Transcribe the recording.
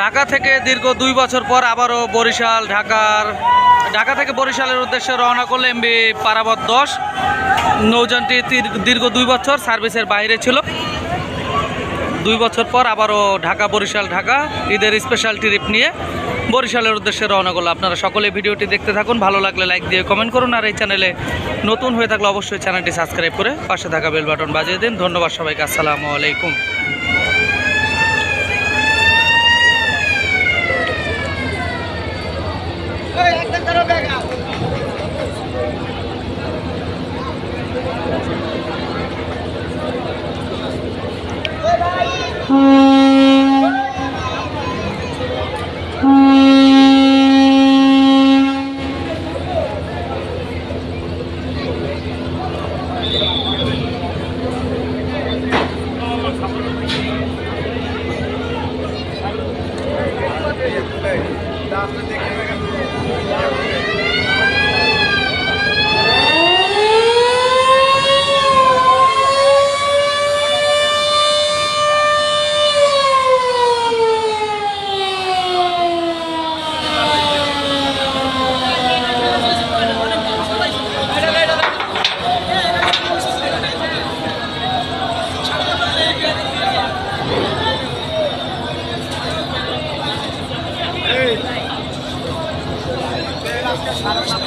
ঢাকা থেকে দীর্ঘ 2 বছর পর আবারও বরিশাল ঢাকা থেকে বরিশালের উদ্দেশ্যে রওনা করলো এমবি পারাবত 10। নৌযানটি দীর্ঘ 2 বছর সার্ভিসের বাইরে ছিল। 2 বছর পর আবারও ঢাকা ঈদের স্পেশাল ট্রিপ নিয়ে বরিশালের উদ্দেশ্যে রওনা করলো। আপনারা সকলে ভিডিওটি দেখতে থাকুন, ভালো লাগলে লাইক দিয়ে কমেন্ট করুন, আর এই চ্যানেলে নতুন হয়ে থাকলে অবশ্যই চ্যানেলটি সাবস্ক্রাইব করে পাশে থাকা বেল বাটন বাজিয়ে দিন। ধন্যবাদ সবাইকে, আসসালামু আলাইকুম। সারা